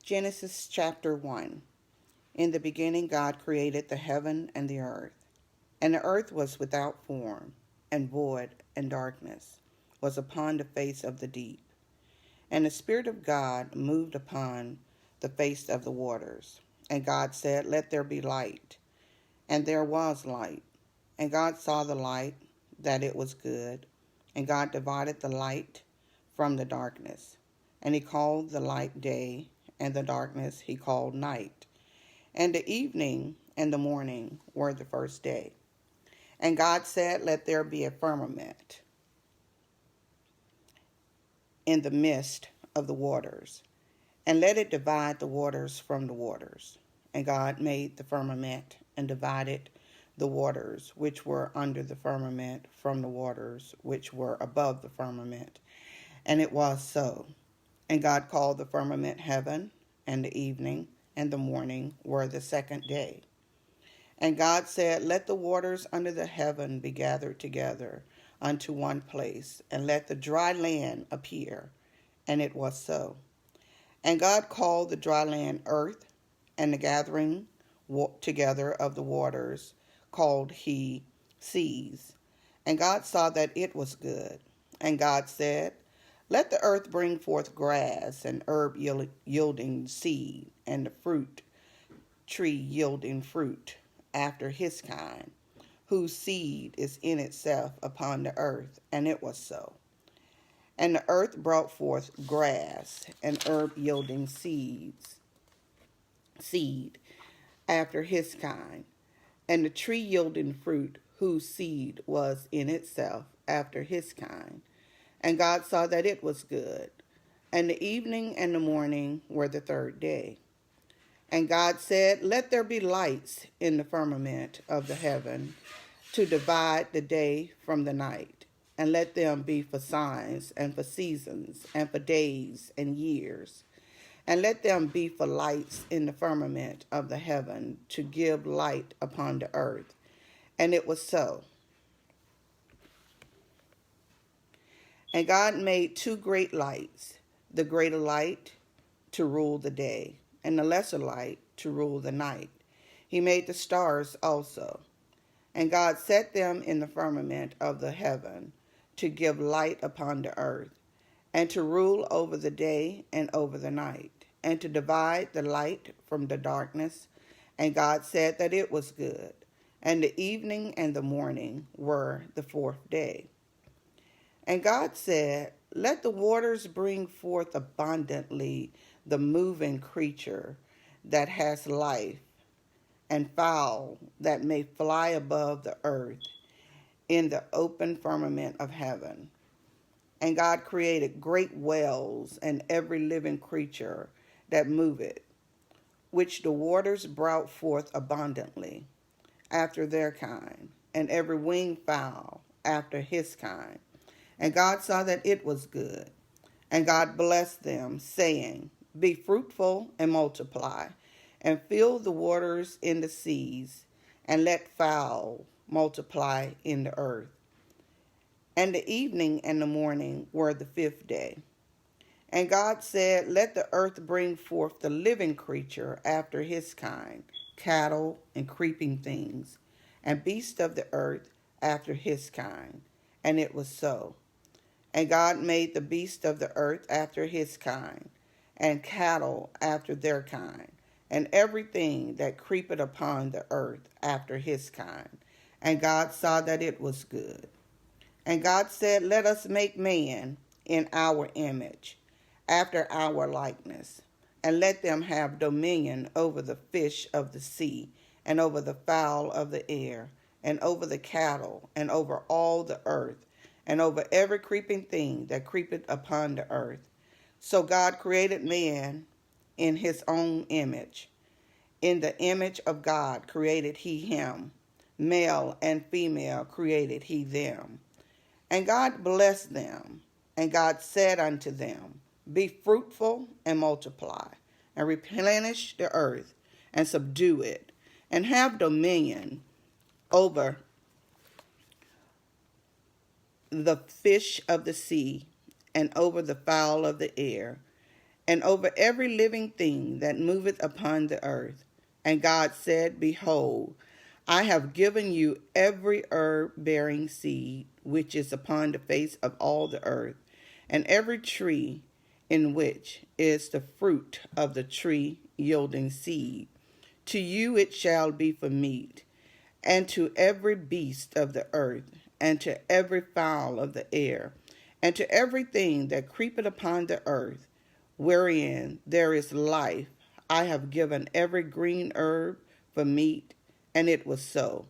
Genesis chapter 1. In the beginning God created the heaven and the earth. And the earth was without form, and void, and darkness was upon the face of the deep. And the Spirit of God moved upon the face of the waters. And God said, "Let there be light." And there was light. And God saw the light, that it was good. And God divided the light from the darkness. And he called the light day, and the darkness he called night. And the evening and the morning were the first day. And God said, "Let there be a firmament in the midst of the waters, and let it divide the waters from the waters." And God made the firmament and divided the waters which were under the firmament from the waters which were above the firmament. And it was so. And God called the firmament heaven, and the evening and the morning were the second day. And God said, "Let the waters under the heaven be gathered together unto one place, and let the dry land appear." And it was so. And God called the dry land earth, and the gathering together of the waters called he seas. And God saw that it was good. And God said, "Let the earth bring forth grass, and herb yielding seed, and the fruit tree yielding fruit after his kind, whose seed is in itself upon the earth." And it was so. And the earth brought forth grass, and herb yielding seed after his kind, and the tree yielding fruit, whose seed was in itself after his kind. And God saw that it was good. And the evening and the morning were the third day. And God said, "Let there be lights in the firmament of the heaven to divide the day from the night, and let them be for signs and for seasons and for days and years. And let them be for lights in the firmament of the heaven to give light upon the earth." And it was so. And God made two great lights, the greater light to rule the day, and the lesser light to rule the night. He made the stars also. And God set them in the firmament of the heaven to give light upon the earth, and to rule over the day and over the night, and to divide the light from the darkness. And God said that it was good. And the evening and the morning were the fourth day. And God said, "Let the waters bring forth abundantly the moving creature that has life, and fowl that may fly above the earth in the open firmament of heaven." And God created great whales and every living creature that moveth, which the waters brought forth abundantly after their kind, and every winged fowl after his kind. And God saw that it was good. And God blessed them, saying, "Be fruitful and multiply, and fill the waters in the seas, and let fowl multiply in the earth." And the evening and the morning were the fifth day. And God said, "Let the earth bring forth the living creature after his kind, cattle and creeping things, and beasts of the earth after his kind." And it was so. And God made the beasts of the earth after his kind, and cattle after their kind, and everything that creepeth upon the earth after his kind. And God saw that it was good. And God said, "Let us make man in our image, after our likeness, and let them have dominion over the fish of the sea, and over the fowl of the air, and over the cattle, and over all the earth, and over every creeping thing that creepeth upon the earth." So God created man in his own image. In the image of God created he him. Male and female created he them. And God blessed them. And God said unto them, "Be fruitful and multiply, and replenish the earth, and subdue it, and have dominion over the fish of the sea, and over the fowl of the air, and over every living thing that moveth upon the earth. And God said, Behold, I have given you every herb bearing seed which is upon the face of all the earth, and every tree in which is the fruit of the tree yielding seed. To you it shall be for meat, and to every beast of the earth, and to every fowl of the air, and to everything that creepeth upon the earth, wherein there is life, I have given every green herb for meat. And it was so.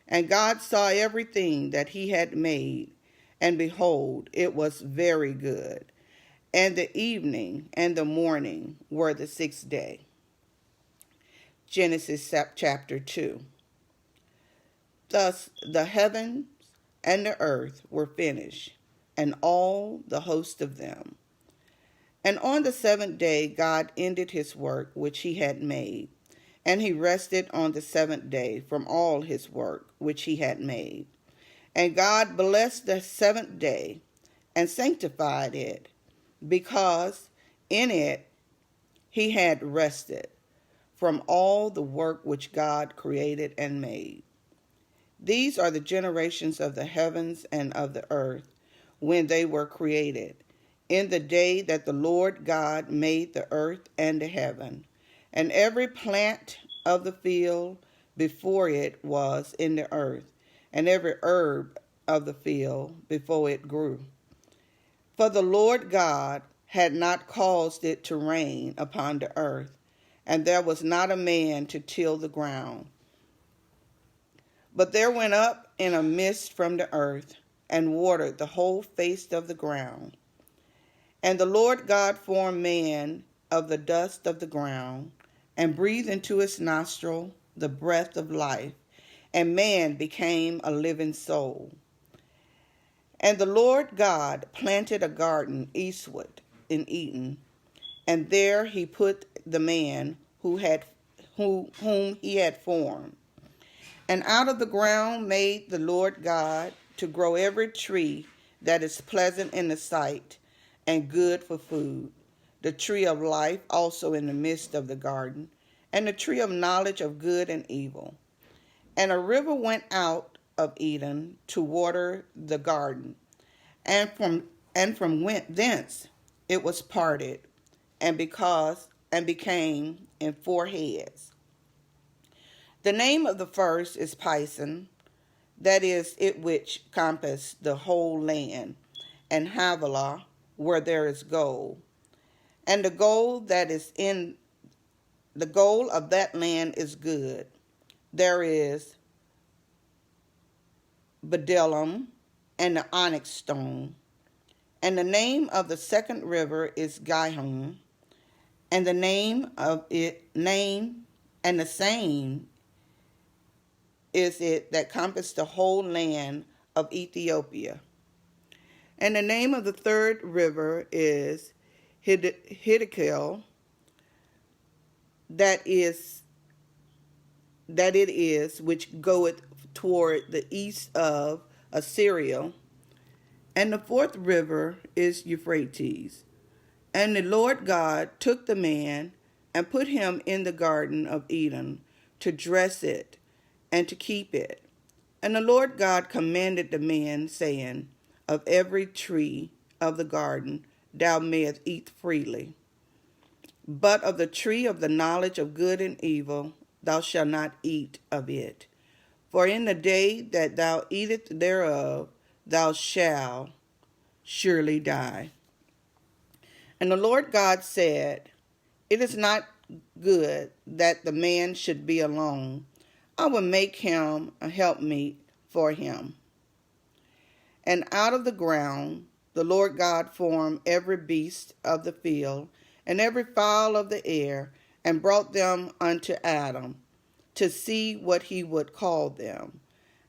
And God saw everything that he had made, and behold, it was very good. And the evening and the morning were the sixth day. Genesis chapter 2. Thus the heavens and the earth were finished, and all the host of them. And on the seventh day God ended his work which he had made, and he rested on the seventh day from all his work which he had made. And God blessed the seventh day and sanctified it, because in it he had rested from all the work which God created and made. These are the generations of the heavens and of the earth when they were created, in the day that the Lord God made the earth and the heaven, and every plant of the field before it was in the earth, and every herb of the field before it grew. For the Lord God had not caused it to rain upon the earth, and there was not a man to till the ground. But there went up in a mist from the earth, and watered the whole face of the ground. And the Lord God formed man of the dust of the ground, and breathed into his nostril the breath of life, and man became a living soul. And the Lord God planted a garden eastward in Eden, and there he put the man whom he had formed. And out of the ground made the Lord God to grow every tree that is pleasant in the sight, and good for food, the tree of life also in the midst of the garden, and the tree of knowledge of good and evil. And a river went out of Eden to water the garden, and from thence it was parted, and became in four heads. The name of the first is Pison, that is it which compassed the whole land, and Havilah, where there is gold. And the gold of that land is good. There is bdellium and the onyx stone. And the name of the second river is Gihon, and the name and the same is it that compassed the whole land of Ethiopia. And the name of the third river is Hiddekel, that it is which goeth toward the east of Assyria. And the fourth river is Euphrates. And the Lord God took the man and put him in the garden of Eden to dress it and to keep it. And the Lord God commanded the man, saying, Of every tree of the garden thou mayest eat freely, but of the tree of the knowledge of good and evil thou shalt not eat of it. For in the day that thou eatest thereof thou shalt surely die. And the Lord God said, It is not good that the man should be alone. I will make him a helpmeet for him. And out of the ground the Lord God formed every beast of the field, and every fowl of the air, and brought them unto Adam, to see what he would call them.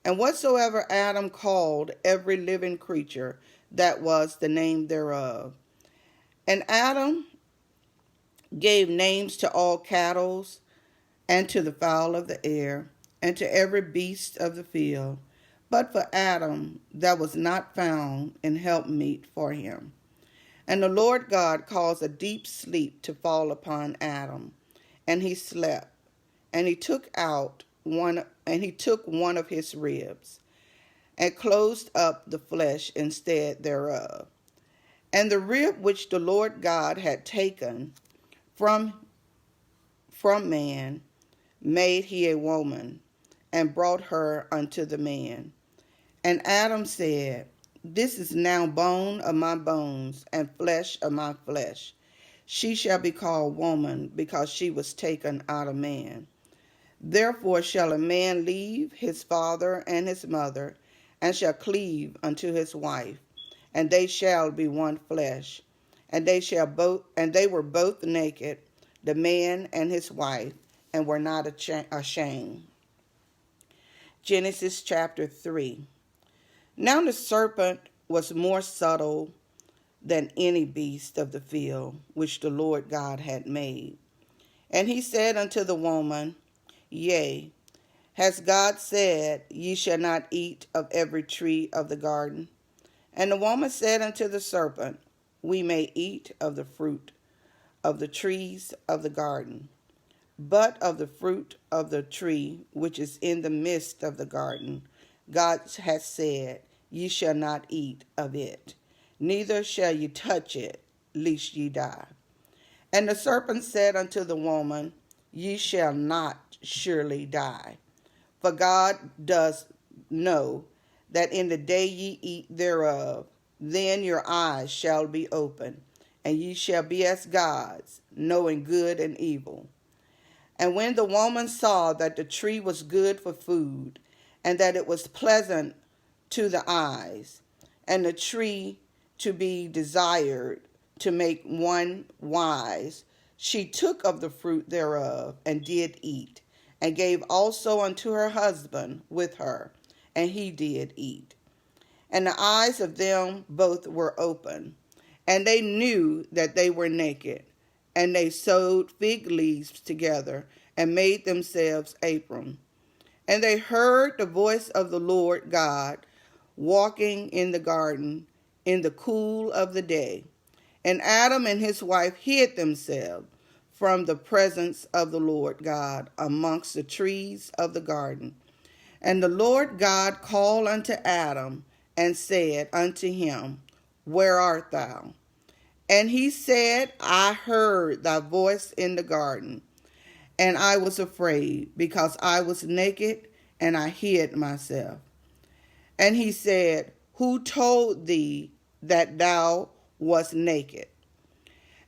And whatsoever Adam called every living creature, that was the name thereof. And Adam gave names to all cattle, and to the fowl of the air, and to every beast of the field. But for Adam there was not found an helpmeet for him. And the Lord God caused a deep sleep to fall upon Adam, and he slept. And he took one of his ribs, and closed up the flesh instead thereof. And the rib which the Lord God had taken from man made he a woman, and brought her unto the man. And Adam said, This is now bone of my bones, and flesh of my flesh. She shall be called woman, because she was taken out of man. Therefore shall a man leave his father and his mother, and shall cleave unto his wife, and they shall be one flesh. And they were both naked, the man and his wife, and were not ashamed. Genesis chapter 3. Now the serpent was more subtle than any beast of the field which the Lord God had made. And he said unto the woman, Yea, has God said, Ye shall not eat of every tree of the garden? And the woman said unto the serpent, We may eat of the fruit of the trees of the garden, but of the fruit of the tree which is in the midst of the garden, God hath said, Ye shall not eat of it, neither shall ye touch it, lest ye die. And the serpent said unto the woman, Ye shall not surely die. For God does know that in the day ye eat thereof, then your eyes shall be opened, and ye shall be as gods, knowing good and evil. And when the woman saw that the tree was good for food, and that it was pleasant to the eyes, and the tree to be desired to make one wise, she took of the fruit thereof, and did eat, and gave also unto her husband with her, and he did eat. And the eyes of them both were open, and they knew that they were naked. And they sewed fig leaves together, and made themselves aprons. And they heard the voice of the Lord God walking in the garden in the cool of the day. And Adam and his wife hid themselves from the presence of the Lord God amongst the trees of the garden. And the Lord God called unto Adam, and said unto him, Where art thou? And he said, I heard thy voice in the garden, and I was afraid, because I was naked, and I hid myself. And he said, Who told thee that thou wast naked?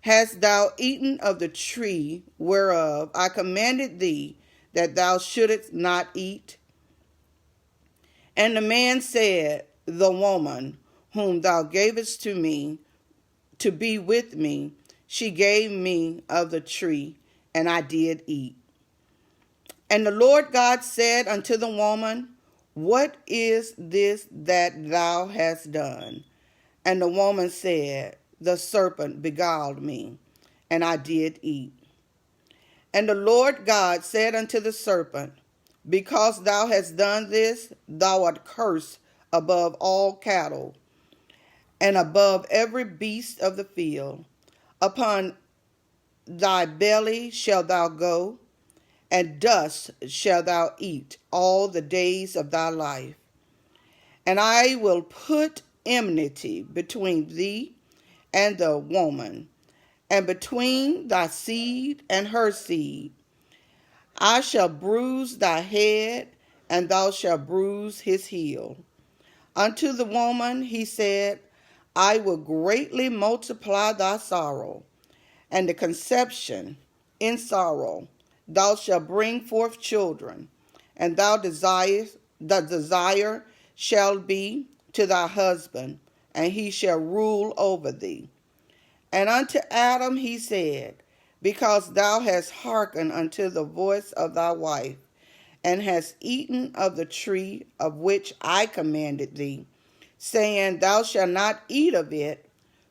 Hast thou eaten of the tree whereof I commanded thee that thou shouldest not eat? And the man said, The woman whom thou gavest to me to be with me, she gave me of the tree, and I did eat. And the Lord God said unto the woman, What is this that thou hast done? And the woman said, The serpent beguiled me, and I did eat. And the Lord God said unto the serpent, Because thou hast done this, thou art cursed above all cattle, and above every beast of the field. Upon thy belly shalt thou go, and dust shalt thou eat all the days of thy life. And I will put enmity between thee and the woman, and between thy seed and her seed. I shall bruise thy head, and thou shalt bruise his heel. Unto the woman he said, I will greatly multiply thy sorrow, and the conception in sorrow. Thou shalt bring forth children, and the desire shall be to thy husband, and he shall rule over thee. And unto Adam he said, Because thou hast hearkened unto the voice of thy wife, and hast eaten of the tree of which I commanded thee, saying, Thou shalt not eat of it,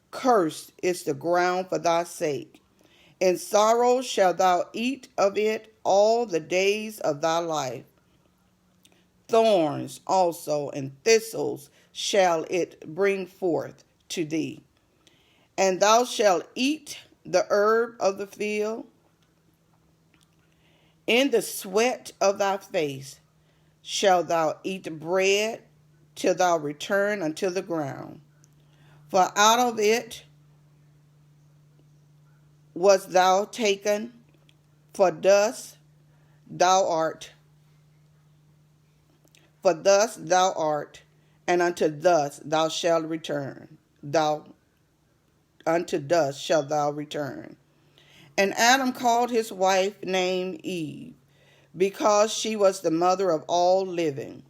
cursed is the ground for thy sake. In sorrow shalt thou eat of it all the days of thy life. Thorns also and thistles shall it bring forth to thee, And thou shalt eat the herb of the field. In the sweat of thy face shalt thou eat bread till thou return unto the ground. For out of it was thou taken, for thus thou art, and unto dust thou shalt return. Unto dust shalt thou return. And Adam called his wife named Eve, because she was the mother of all living.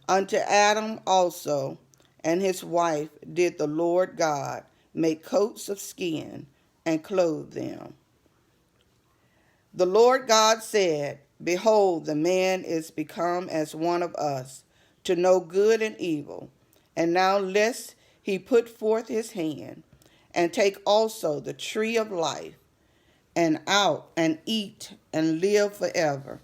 Unto Adam also and his wife did the Lord God make coats of skin and clothe them. The Lord God said, Behold, the man is become as one of us, to know good and evil. And now lest he put forth his hand, and take also the tree of life, and out and eat and live forever.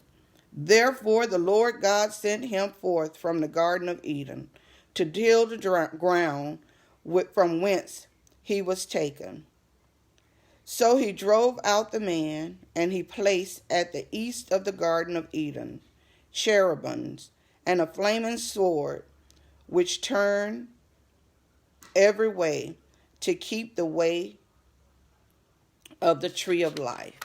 Therefore the Lord God sent him forth from the Garden of Eden to till the ground from whence he was taken. So he drove out the man, and he placed at the east of the Garden of Eden cherubims and a flaming sword, which turned every way to keep the way of the tree of life.